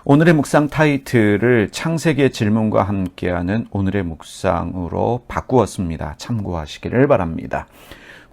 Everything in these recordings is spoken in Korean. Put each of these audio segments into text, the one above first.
오늘의 묵상 타이틀을 창세기의 질문과 함께하는 오늘의 묵상으로 바꾸었습니다. 참고하시기를 바랍니다.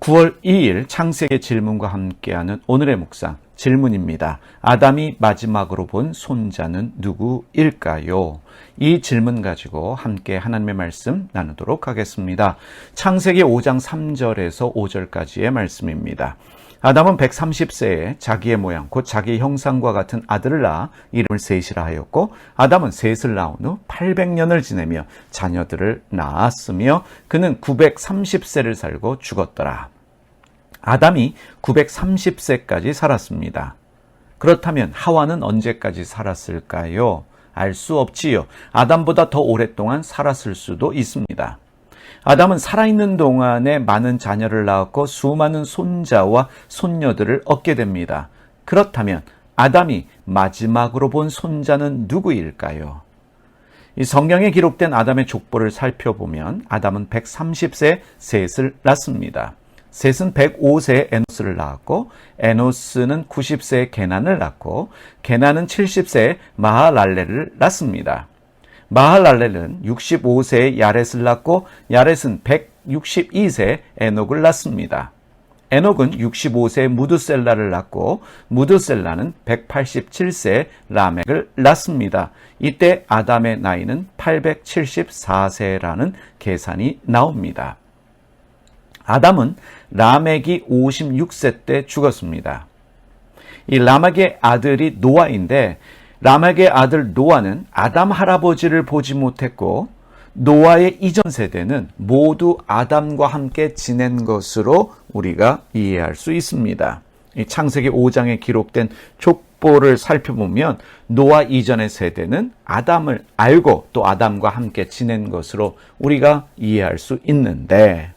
9월 2일 창세기의 질문과 함께하는 오늘의 묵상 질문입니다. 아담이 마지막으로 본 손자는 누구일까요? 이 질문 가지고 함께 하나님의 말씀 나누도록 하겠습니다. 창세기 5장 3절에서 5절까지의 말씀입니다. 아담은 130세에 자기의 모양 곧 자기 형상과 같은 아들을 낳아 이름을 셋이라 하였고, 아담은 셋을 낳은 후 800년을 지내며 자녀들을 낳았으며 그는 930세를 살고 죽었더라. 아담이 930세까지 살았습니다. 그렇다면 하와는 언제까지 살았을까요? 알 수 없지요. 아담보다 더 오랫동안 살았을 수도 있습니다. 아담은 살아있는 동안에 많은 자녀를 낳았고 수많은 손자와 손녀들을 얻게 됩니다. 그렇다면 아담이 마지막으로 본 손자는 누구일까요? 이 성경에 기록된 아담의 족보를 살펴보면 아담은 130세에 셋을 낳습니다. 셋은 105세에 에노스를 낳았고, 에노스는 90세에 게난을 낳고, 게난은 70세에 마하랄렐을 낳습니다. 마하랄렐은 65세에 야렛을 낳고, 야렛은 162세에 에녹을 낳습니다. 에녹은 65세에 무드셀라를 낳고, 무드셀라는 187세에 라멕을 낳습니다. 이때 아담의 나이는 874세라는 계산이 나옵니다. 아담은 라멕이 56세 때 죽었습니다. 이 라멕의 아들이 노아인데, 라멕의 아들 노아는 아담 할아버지를 보지 못했고, 노아의 이전 세대는 모두 아담과 함께 지낸 것으로 우리가 이해할 수 있습니다. 이 창세기 5장에 기록된 족보를 살펴보면 노아 이전의 세대는 아담을 알고 또 아담과 함께 지낸 것으로 우리가 이해할 수 있는데,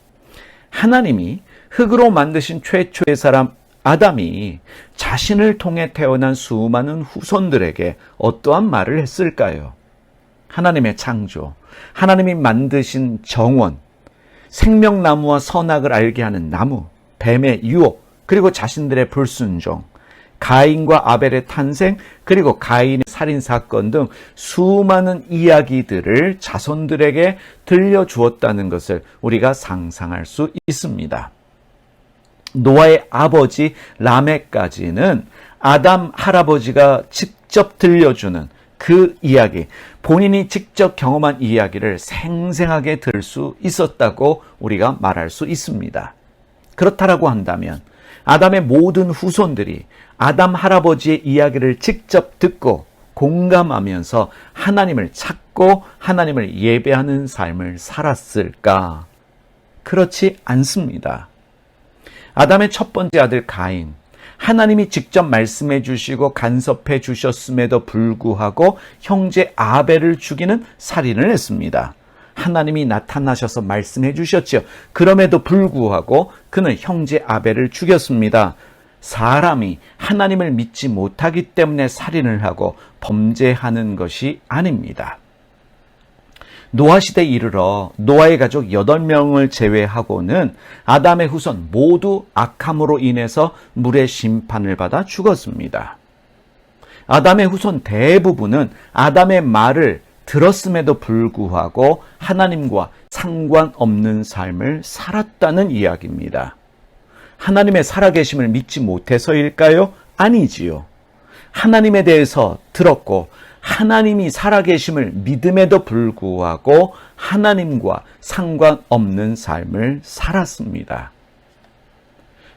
하나님이 흙으로 만드신 최초의 사람 아담이 자신을 통해 태어난 수많은 후손들에게 어떠한 말을 했을까요? 하나님의 창조, 하나님이 만드신 정원, 생명나무와 선악을 알게 하는 나무, 뱀의 유혹, 그리고 자신들의 불순종, 가인과 아벨의 탄생, 그리고 가인의 살인사건 등 수많은 이야기들을 자손들에게 들려주었다는 것을 우리가 상상할 수 있습니다. 노아의 아버지 라멕까지는 아담 할아버지가 직접 들려주는 그 이야기, 본인이 직접 경험한 이야기를 생생하게 들을 수 있었다고 우리가 말할 수 있습니다. 그렇다라고 한다면 아담의 모든 후손들이 아담 할아버지의 이야기를 직접 듣고 공감하면서 하나님을 찾고 하나님을 예배하는 삶을 살았을까? 그렇지 않습니다. 아담의 첫 번째 아들 가인, 하나님이 직접 말씀해 주시고 간섭해 주셨음에도 불구하고 형제 아벨을 죽이는 살인을 했습니다. 하나님이 나타나셔서 말씀해 주셨죠. 그럼에도 불구하고 그는 형제 아벨을 죽였습니다. 사람이 하나님을 믿지 못하기 때문에 살인을 하고 범죄하는 것이 아닙니다. 노아 시대에 이르러 노아의 가족 8명을 제외하고는 아담의 후손 모두 악함으로 인해서 물의 심판을 받아 죽었습니다. 아담의 후손 대부분은 아담의 말을 들었음에도 불구하고 하나님과 상관없는 삶을 살았다는 이야기입니다. 하나님의 살아계심을 믿지 못해서일까요? 아니지요. 하나님에 대해서 들었고 하나님이 살아계심을 믿음에도 불구하고 하나님과 상관없는 삶을 살았습니다.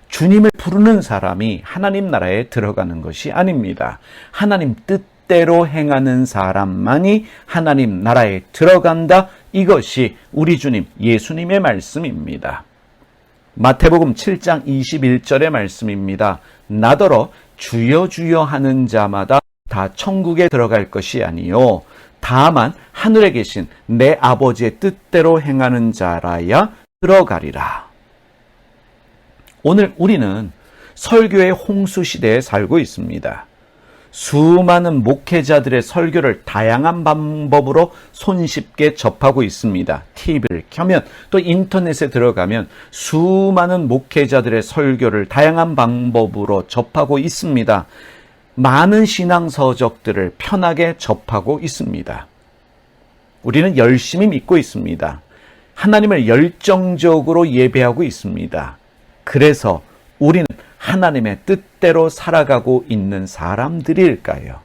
주님을 부르는 사람이 하나님 나라에 들어가는 것이 아닙니다. 하나님 뜻대로 행하는 사람만이 하나님 나라에 들어간다. 이것이 우리 주님 예수님의 말씀입니다. 마태복음 7장 21절의 말씀입니다. 나더러 주여 주여 하는 자마다 다 천국에 들어갈 것이 아니요 다만 하늘에 계신 내 아버지의 뜻대로 행하는 자라야 들어가리라. 오늘 우리는 설교의 홍수 시대에 살고 있습니다. 수많은 목회자들의 설교를 다양한 방법으로 손쉽게 접하고 있습니다. TV를 켜면 또 인터넷에 들어가면 수많은 목회자들의 설교를 다양한 방법으로 접하고 있습니다. 많은 신앙 서적들을 편하게 접하고 있습니다. 우리는 열심히 믿고 있습니다. 하나님을 열정적으로 예배하고 있습니다. 그래서 우리는 하나님의 뜻대로 살아가고 있는 사람들일까요?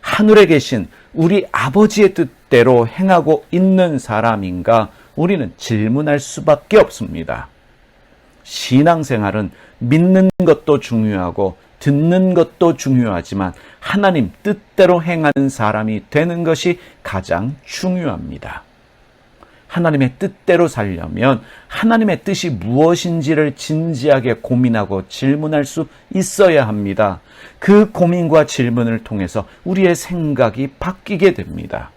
하늘에 계신 우리 아버지의 뜻대로 행하고 있는 사람인가? 우리는 질문할 수밖에 없습니다. 신앙생활은 믿는 것도 중요하고 듣는 것도 중요하지만 하나님 뜻대로 행하는 사람이 되는 것이 가장 중요합니다. 하나님의 뜻대로 살려면 하나님의 뜻이 무엇인지를 진지하게 고민하고 질문할 수 있어야 합니다. 그 고민과 질문을 통해서 우리의 생각이 바뀌게 됩니다.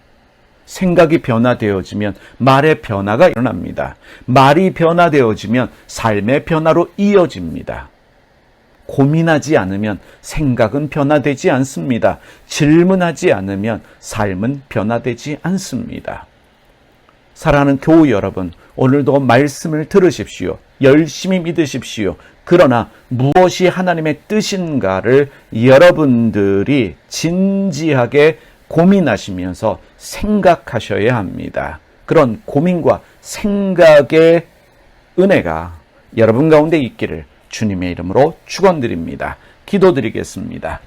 생각이 변화되어지면 말의 변화가 일어납니다. 말이 변화되어지면 삶의 변화로 이어집니다. 고민하지 않으면 생각은 변화되지 않습니다. 질문하지 않으면 삶은 변화되지 않습니다. 사랑하는 교우 여러분, 오늘도 말씀을 들으십시오. 열심히 믿으십시오. 그러나 무엇이 하나님의 뜻인가를 여러분들이 진지하게 고민하시면서 생각하셔야 합니다. 그런 고민과 생각의 은혜가 여러분 가운데 있기를 주님의 이름으로 축원드립니다. 기도드리겠습니다.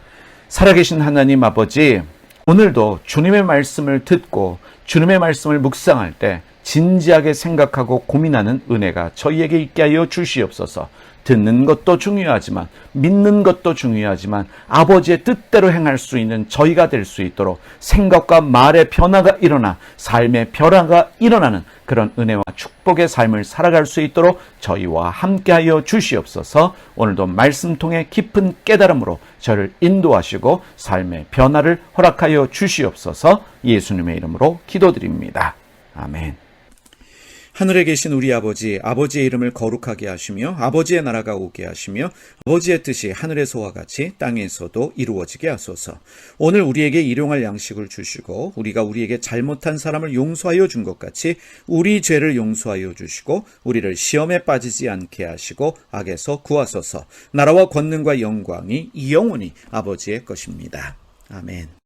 살아계신 하나님 아버지, 오늘도 주님의 말씀을 듣고 주님의 말씀을 묵상할 때 진지하게 생각하고 고민하는 은혜가 저희에게 있게 하여 주시옵소서. 듣는 것도 중요하지만 믿는 것도 중요하지만 아버지의 뜻대로 행할 수 있는 저희가 될 수 있도록 생각과 말의 변화가 일어나 삶의 변화가 일어나는 그런 은혜와 축복의 삶을 살아갈 수 있도록 저희와 함께하여 주시옵소서. 오늘도 말씀 통해 깊은 깨달음으로 저를 인도하시고 삶의 변화를 허락하여 주시옵소서. 예수님의 이름으로 기도드립니다. 아멘. 하늘에 계신 우리 아버지, 아버지의 이름을 거룩하게 하시며 아버지의 나라가 오게 하시며 아버지의 뜻이 하늘에서와 같이 땅에서도 이루어지게 하소서. 오늘 우리에게 일용할 양식을 주시고 우리가 우리에게 잘못한 사람을 용서하여 준 것 같이 우리 죄를 용서하여 주시고 우리를 시험에 빠지지 않게 하시고 악에서 구하소서. 나라와 권능과 영광이 영원히 아버지의 것입니다. 아멘.